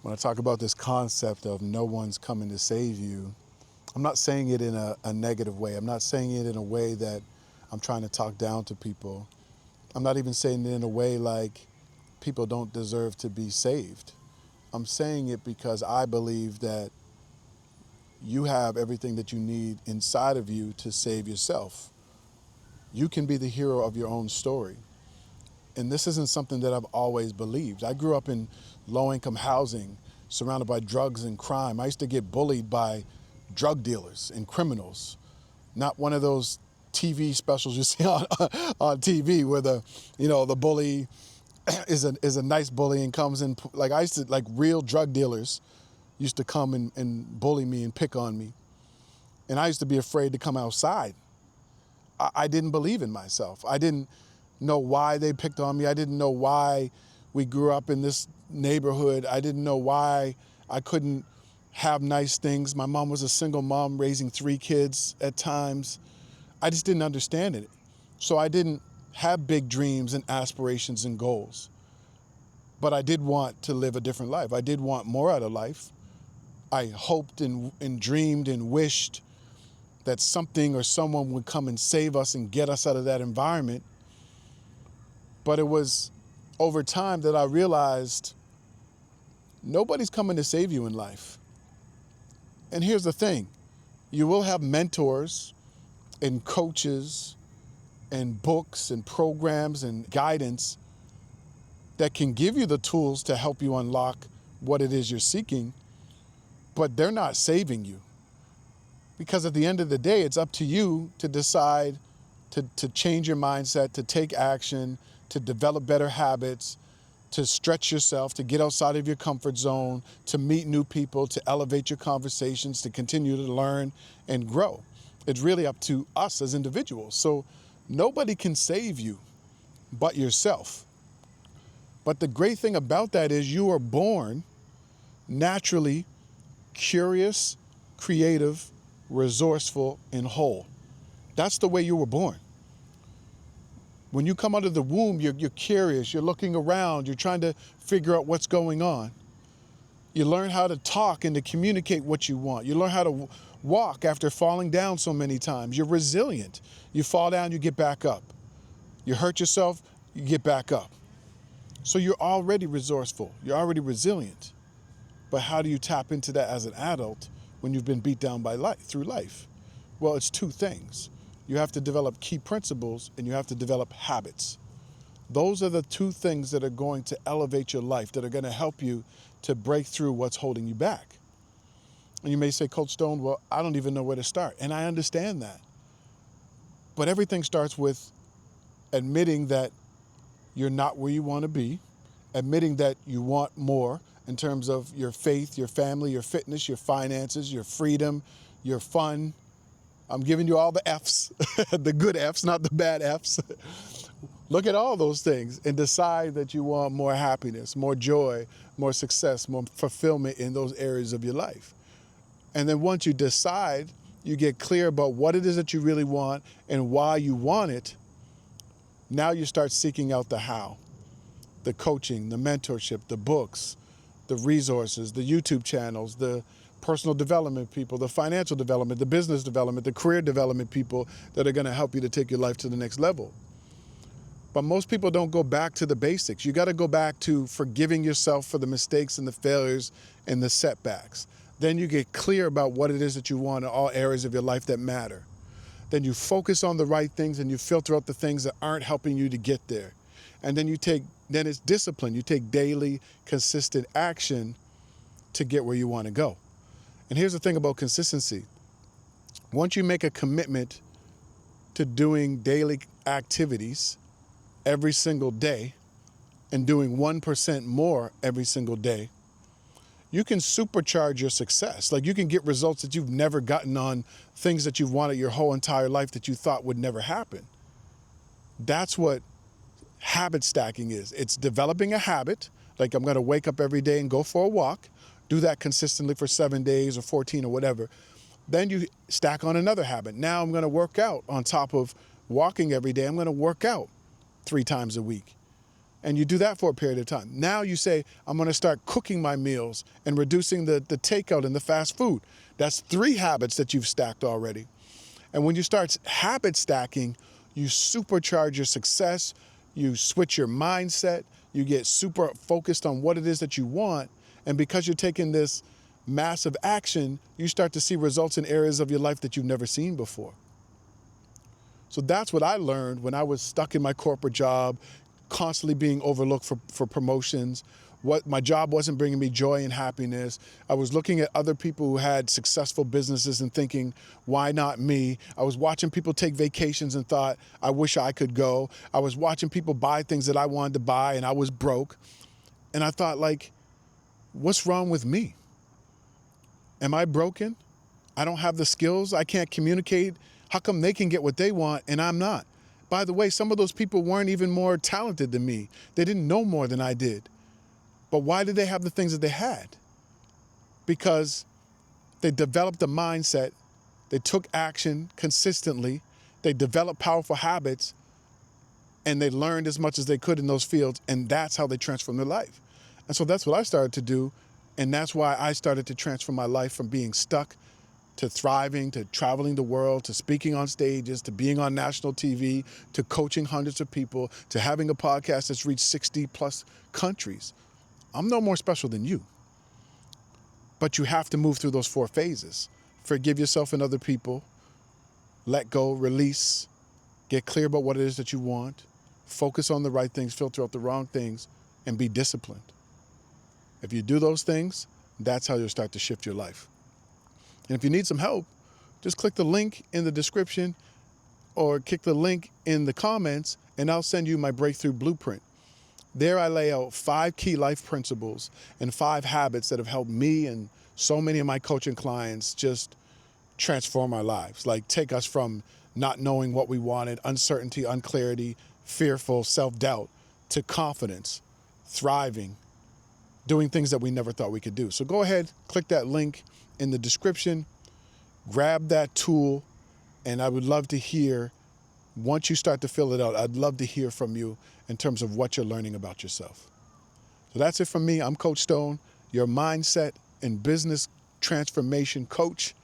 When I talk about this concept of no one's coming to save you, I'm not saying it in a negative way. I'm not saying it in a way that I'm trying to talk down to people. I'm not even saying it in a way like people don't deserve to be saved. I'm saying it because I believe that you have everything that you need inside of you to save yourself. You can be the hero of your own story. And this isn't something that I've always believed. I grew up in low-income housing, surrounded by drugs and crime. I used to get bullied by drug dealers and criminals. Not one of those TV specials you see on TV where the bully is a nice bully and comes in. Like I used to, like real drug dealers used to come and bully me and pick on me. And I used to be afraid to come outside. I didn't believe in myself. I didn't know why they picked on me. I didn't know why we grew up in this neighborhood. I didn't know why I couldn't have nice things. My mom was a single mom raising 3 kids at times. I just didn't understand it. So I didn't have big dreams and aspirations and goals. But I did want to live a different life. I did want more out of life. I hoped and dreamed and wished that something or someone would come and save us and get us out of that environment. But it was over time that I realized nobody's coming to save you in life. And here's the thing, you will have mentors and coaches and books and programs and guidance that can give you the tools to help you unlock what it is you're seeking, but they're not saving you. Because at the end of the day, it's up to you to decide to change your mindset, to take action, to develop better habits, to stretch yourself, to get outside of your comfort zone, to meet new people, to elevate your conversations, to continue to learn and grow. It's really up to us as individuals. So nobody can save you but yourself. But the great thing about that is you are born naturally curious, creative, resourceful, and whole. That's the way you were born. When you come out of the womb, you're curious, you're looking around, you're trying to figure out what's going on. You learn how to talk and to communicate what you want. You learn how to walk after falling down so many times. You're resilient. You fall down, you get back up. You hurt yourself, you get back up. So you're already resourceful, you're already resilient. But how do you tap into that as an adult when you've been beat down by life, through life? Well, it's 2 things. You have to develop key principles and you have to develop habits. Those are the 2 things that are going to elevate your life, that are going to help you to break through what's holding you back. And you may say, Coach Stone, well, I don't even know where to start. And I understand that. But everything starts with admitting that you're not where you want to be, admitting that you want more in terms of your faith, your family, your fitness, your finances, your freedom, your fun. I'm giving you all the F's, the good F's, not the bad F's. Look at all those things and decide that you want more happiness, more joy, more success, more fulfillment in those areas of your life. And then once you decide, you get clear about what it is that you really want and why you want it. Now you start seeking out the how, the coaching, the mentorship, the books, the resources, the YouTube channels, the personal development people, the financial development, the business development, the career development people that are going to help you to take your life to the next level. But most people don't go back to the basics. You got to go back to forgiving yourself for the mistakes and the failures and the setbacks. Then you get clear about what it is that you want in all areas of your life that matter. Then you focus on the right things and you filter out the things that aren't helping you to get there. And then then it's discipline. You take daily, consistent action to get where you want to go. And here's the thing about consistency. Once you make a commitment to doing daily activities every single day and doing 1% more every single day, you can supercharge your success. Like you can get results that you've never gotten on things that you've wanted your whole entire life that you thought would never happen. That's what habit stacking is. It's developing a habit, like I'm going to wake up every day and go for a walk, do that consistently for 7 days or 14 or whatever. Then you stack on another habit. Now I'm going to work out on top of walking every day. I'm going to work out 3 times a week. And you do that for a period of time. Now you say, I'm going to start cooking my meals and reducing the takeout and the fast food. That's 3 habits that you've stacked already. And when you start habit stacking, you supercharge your success, you switch your mindset, you get super focused on what it is that you want. And because you're taking this massive action, you start to see results in areas of your life that you've never seen before. So that's what I learned when I was stuck in my corporate job, constantly being overlooked for promotions. What my job wasn't bringing me joy and happiness. I was looking at other people who had successful businesses and thinking, why not me? I was watching people take vacations and thought, I wish I could go. I was watching people buy things that I wanted to buy and I was broke. And I thought, like, what's wrong with me? Am I broken? I don't have the skills. I can't communicate. How come they can get what they want and I'm not? By the way, some of those people weren't even more talented than me. They didn't know more than I did. But why did they have the things that they had? Because they developed a mindset, they took action consistently, they developed powerful habits, and they learned as much as they could in those fields, and that's how they transformed their life. And so that's what I started to do, and that's why I started to transform my life from being stuck to thriving, to traveling the world, to speaking on stages, to being on national TV, to coaching hundreds of people, to having a podcast that's reached 60 plus countries. I'm no more special than you. But you have to move through those 4 phases. Forgive yourself and other people, let go, release, get clear about what it is that you want, focus on the right things, filter out the wrong things, and be disciplined. If you do those things, that's how you'll start to shift your life. And if you need some help, just click the link in the description or click the link in the comments and I'll send you my breakthrough blueprint. There I lay out 5 key life principles and 5 habits that have helped me and so many of my coaching clients just transform our lives. Like take us from not knowing what we wanted, uncertainty, unclarity, fearful, self-doubt, to confidence, thriving, doing things that we never thought we could do. So go ahead, click that link in the description, grab that tool, and I would love to hear, once you start to fill it out, I'd love to hear from you in terms of what you're learning about yourself. So that's it from me. I'm Coach Stone, your mindset and business transformation coach.